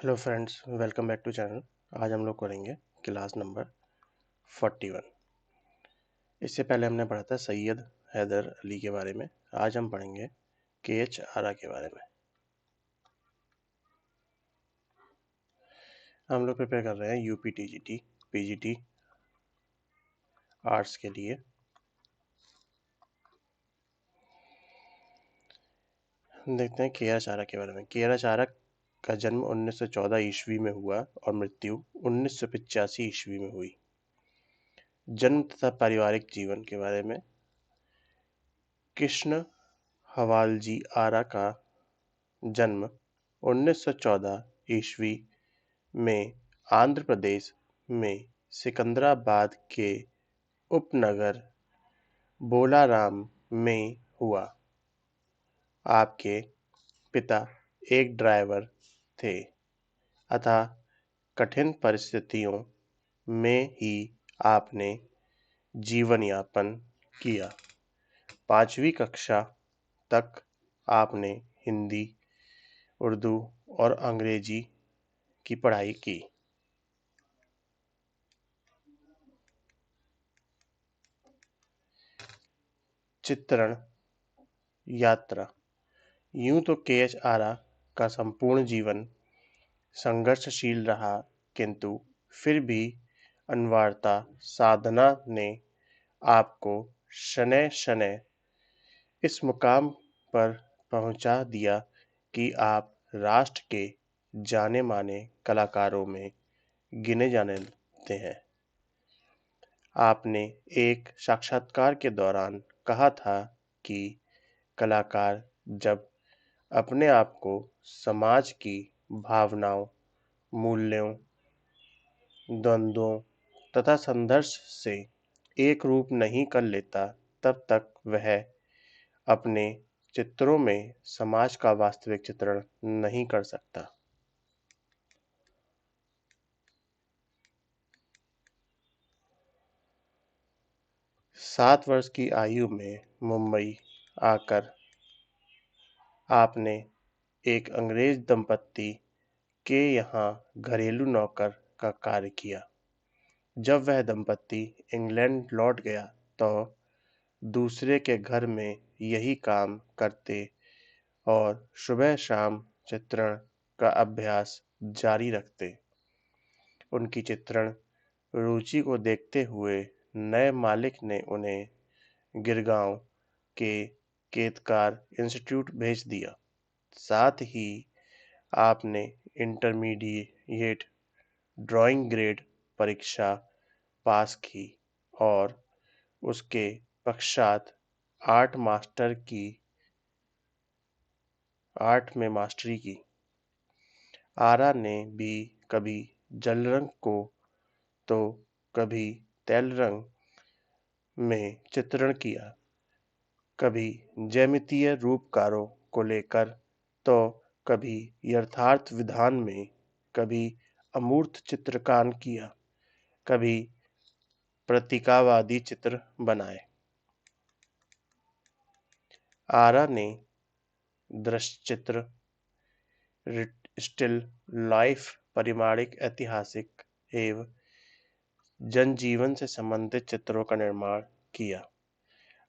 Hello friends, welcome back to channel. आज हम लोग करेंगे क्लास नंबर 41। इससे पहले हमने पढ़ा था सैयद हैदर अली के बारे में। आज हम पढ़ेंगे के.एच. आरा के बारे में। हम लोग प्रिपेयर कर रहे हैं यूपी टीजीटी पीजीटी आर्ट्स के लिए। देखते हैं के.एच. आरा के बारे में। के.एच. आरा का जन्म 1914 ईस्वी में हुआ और मृत्यु 1985 ईस्वी में हुई। जन्म तथा पारिवारिक जीवन के बारे में। कृष्ण हवालजी आरा का जन्म 1914 ईस्वी में आंध्र प्रदेश में सिकंदराबाद के उपनगर बोलाराम में हुआ। आपके पिता एक ड्राइवर थे अतः कठिन परिस्थितियों में ही आपने जीवन यापन किया। 5वीं कक्षा तक आपने हिंदी, उर्दू और अंग्रेजी की पढ़ाई की। चित्रण यात्रा। यूं तो के.एच. आरा का संपूर्ण जीवन संघर्षशील रहा, किंतु फिर भी अनिवार्यता साधना ने आपको शनैः शनैः इस मुकाम पर पहुंचा दिया कि आप राष्ट्र के जाने माने कलाकारों में गिने जाते हैं। आपने एक साक्षात्कार के दौरान कहा था कि कलाकार जब अपने आप को समाज की भावनाओं, मूल्यों, द्वंद्वों तथा संघर्ष से एक रूप नहीं कर लेता, तब तक वह अपने चित्रों में समाज का वास्तविक चित्रण नहीं कर सकता। सात वर्ष की आयु में मुंबई आकर आपने एक अंग्रेज दंपत्ति के यहाँ घरेलू नौकर का कार्य किया। जब वह दंपत्ति इंग्लैंड लौट गया तो दूसरे के घर में यही काम करते और सुबह शाम चित्रण का अभ्यास जारी रखते। उनकी चित्रण रुचि को देखते हुए नए मालिक ने उन्हें गिरगांव के केतकार इंस्टीट्यूट भेज दिया। साथ ही आपने इंटरमीडिएट ड्राइंग ग्रेड परीक्षा पास की और उसके पश्चात आर्ट में मास्टरी की। आरा ने भी कभी जल रंग को तो कभी तेल रंग में चित्रण किया, कभी ज्यामितीय रूपकारों को लेकर तो कभी यथार्थ विधान में, कभी अमूर्त चित्रकार किया, कभी प्रतीकावादी चित्र बनाए। आरा ने दृश्यचित्र, स्टिल लाइफ, परिमाणिक, ऐतिहासिक एवं जनजीवन से संबंधित चित्रों का निर्माण किया।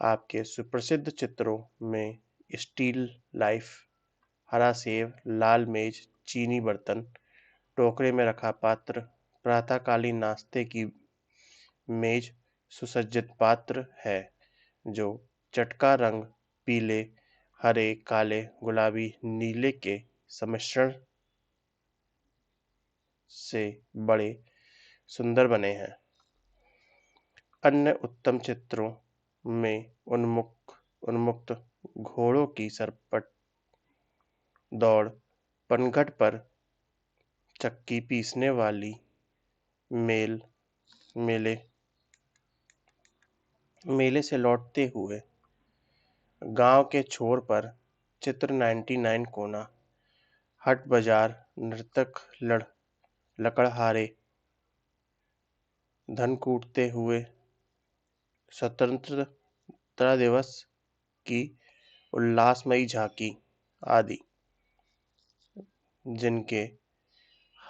आपके सुप्रसिद्ध चित्रों में स्टिल लाइफ, हरा सेब, लाल मेज, चीनी बर्तन, टोकरे में रखा पात्र, प्रातःकालीन नाश्ते की मेज, सुसज्जित पात्र है जो चटका रंग पीले, हरे, काले, गुलाबी, नीले के सम्मिश्रण से बड़े सुंदर बने हैं। अन्य उत्तम चित्रों में उन्मुक्त घोड़ों की सरपट दौड़, पनघट पर चक्की पीसने वाली मेले से लौटते हुए, गांव के छोर पर चित्र 99 कोना, हट बाजार, नर्तक लकड़हारे, धन कूटते हुए, स्वतंत्रता दिवस की उल्लासमयी झांकी आदि, जिनके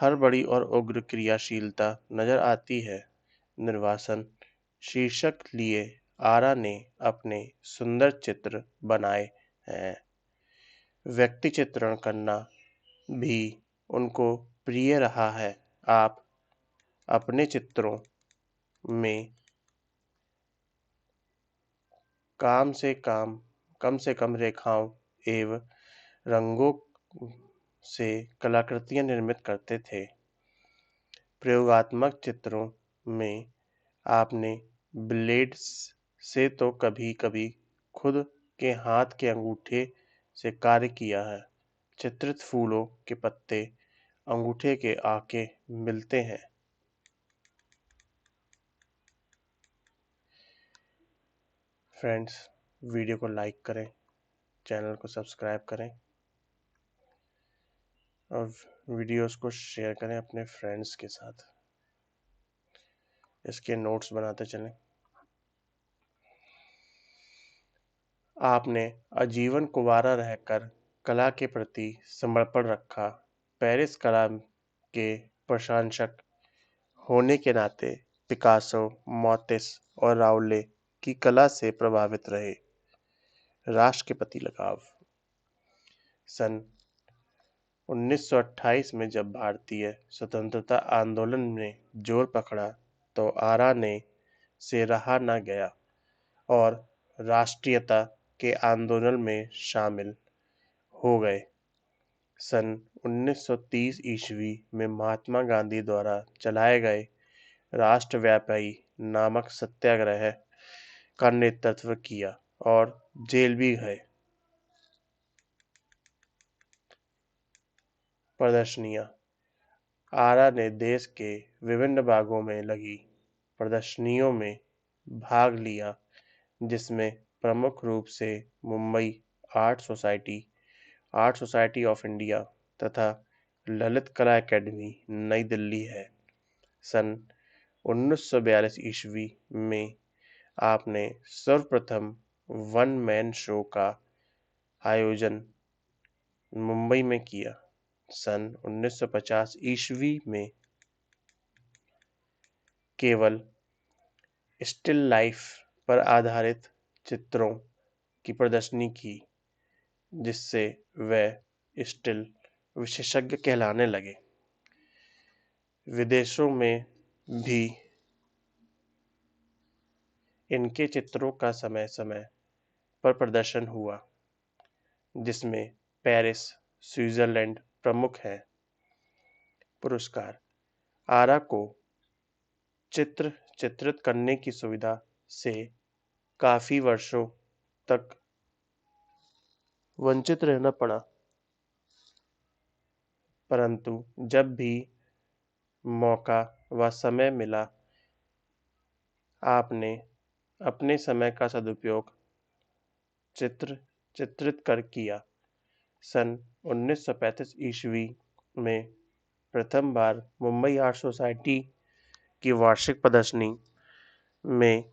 हर बड़ी और उग्र क्रियाशीलता नजर आती है। निर्वासन शीर्षक लिए आरा ने अपने सुंदर चित्र बनाए हैं। व्यक्ति चित्रण करना भी उनको प्रिय रहा है। आप अपने चित्रों में कम से कम रेखाओं एवं रंगों से कलाकृतियां निर्मित करते थे। प्रयोगात्मक चित्रों में आपने ब्लेड से तो कभी-कभी खुद के हाथ के अंगूठे से कार्य किया है। चित्रित फूलों के पत्ते अंगूठे के आके मिलते हैं। फ्रेंड्स, वीडियो को लाइक करें, चैनल को सब्सक्राइब करें और वीडियोस को शेयर करें अपने फ्रेंड्स के साथ। इसके नोट्स बनाते चलें। आपने आजीवन कुंवारा रहकर कला के प्रति समर्पण रखा। पेरिस कला के प्रशंसक होने के नाते पिकासो, मोतिस और राउले की कला से प्रभावित रहे। राष्ट्र के प्रति लगाव। सन 1928 में जब भारतीय स्वतंत्रता आंदोलन ने जोर पकड़ा तो आरा ने से रहा न गया और राष्ट्रीयता के आंदोलन में शामिल हो गए। सन 1930 ईस्वी में महात्मा गांधी द्वारा चलाए गए राष्ट्रव्यापी नामक सत्याग्रह का नेतृत्व किया और जेल भी गए। प्रदर्शनियां। आरा ने देश के विभिन्न भागों में लगी प्रदर्शनियों में भाग लिया, जिसमें प्रमुख रूप से Mumbai art society of India तथा ललित कला अकेडमी नई दिल्ली है। सन 1942 ईस्वी में आपने सर्वप्रथम वन मैन शो का आयोजन मुंबई में किया। सन 1950 ईस्वी में केवल स्टिल लाइफ पर आधारित चित्रों की प्रदर्शनी की, जिससे वह स्टिल विशेषज्ञ कहलाने लगे। विदेशों में भी इनके चित्रों का समय समय पर प्रदर्शन हुआ, जिसमें पेरिस, स्विट्जरलैंड प्रमुख हैं। पुरस्कार। आरा को चित्रित करने की सुविधा से काफी वर्षों तक वंचित रहना पड़ा, परंतु जब भी मौका व समय मिला, आपने अपने समय का सदुपयोग चित्रित कर किया। सन 1935 ईस्वी में प्रथम बार मुंबई आर्ट सोसाइटी की वार्षिक प्रदर्शनी में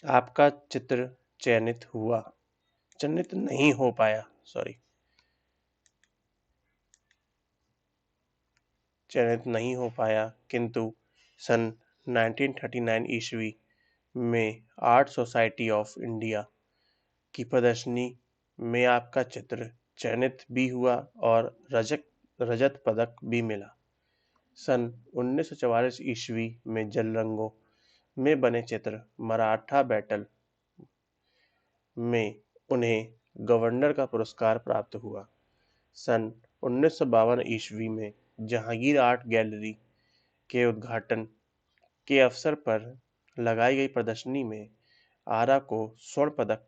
आपका चित्र चयनित नहीं हो पाया किंतु सन 1939 ईस्वी में आर्ट सोसाइटी ऑफ इंडिया की प्रदर्शनी में आपका चित्र चयनित भी हुआ और रजत पदक भी मिला। सन 1944 ईस्वी में जल रंगों में बने चित्र मराठा बैटल में उन्हें गवर्नर का पुरस्कार प्राप्त हुआ। सन 1952 ईस्वी में जहांगीर आर्ट गैलरी के उद्घाटन के अवसर पर लगाई गई प्रदर्शनी में आरा को स्वर्ण पदक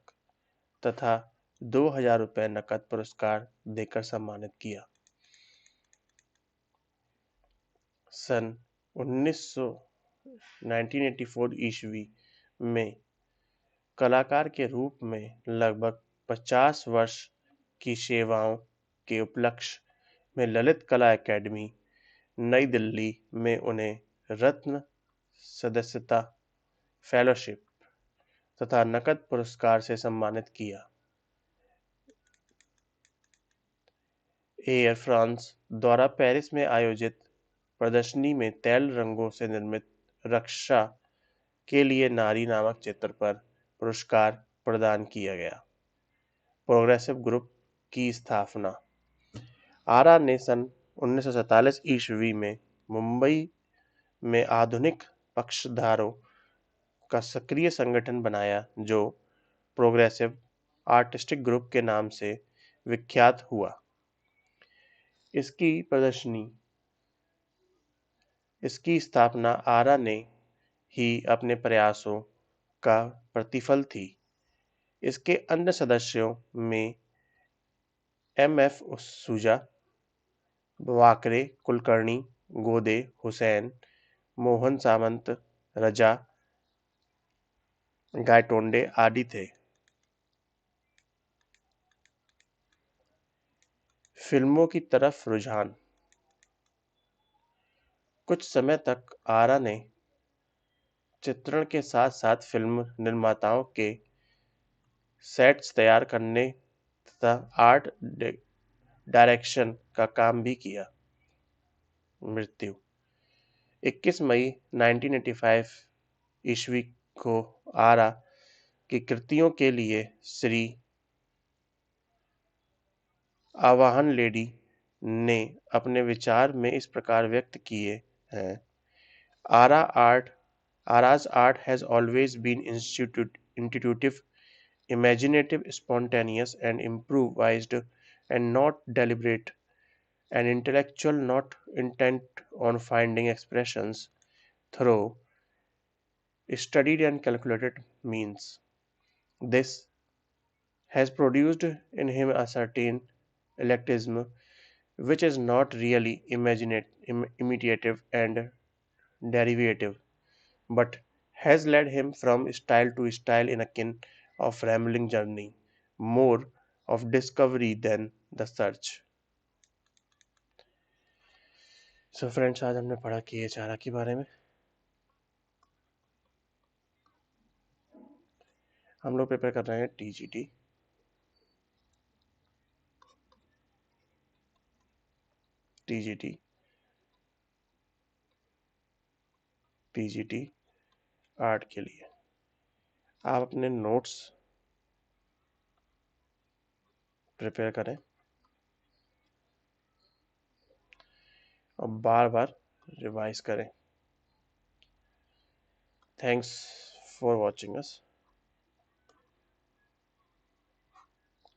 तथा 2000 रुपये नकद पुरस्कार देकर सम्मानित किया। सन 1984 ईस्वी में कलाकार के रूप में लगभग 50 वर्ष की सेवाओं के उपलक्ष्य में ललित कला अकेडमी नई दिल्ली में उन्हें रत्न सदस्यता, फेलोशिप तथा नकद पुरस्कार से सम्मानित किया। एयर फ्रांस द्वारा पेरिस में आयोजित प्रदर्शनी में तेल रंगों से निर्मित रक्षा के लिए नारी नामक चित्र पर पुरस्कार प्रदान किया गया। प्रोग्रेसिव ग्रुप की स्थापना। आरा ने सन 1947 ईस्वी में मुंबई में आधुनिक पक्षधारों का सक्रिय संगठन बनाया जो प्रोग्रेसिव आर्टिस्टिक ग्रुप के नाम से विख्यात हुआ। इसकी प्रदर्शनी इसकी स्थापना आरा ने ही अपने प्रयासों का प्रतिफल थी। इसके अन्य सदस्यों में एम.एफ. सूजा, वाकरे कुलकर्णी, गोदे हुसैन, मोहन सामंत, रजा गायटोंडे आदि थे। फिल्मों की तरफ रुझान। कुछ समय तक आरा ने चित्रण के साथ साथ फिल्म निर्माताओं के सेट्स तैयार करने तथा आर्ट डायरेक्शन का काम भी किया। मृत्यु 21 मई 1985 ईस्वी को आरा की कृतियों के लिए श्री आवाहन लेडी ने अपने विचार में इस प्रकार व्यक्त किए हैं। आरा art Ara's art has always been intuitive, imaginative, spontaneous, and improvised, and not deliberate, and intellectual, not intent on finding expressions through studied and calculated means. This has produced in him a certain eclecticism which is not really imitative and derivative, but has led him from style to style in a kind of rambling journey, more of discovery than the search. So friends, आज हमने पढ़ा कि ये चारा के बारे में। हम लोग प्रिपेयर कर रहे हैं टीजीटी। पीजीटी आर्ट के लिए आप अपने नोट्स प्रिपेयर करें और बार बार रिवाइज करें। Thanks for watching us.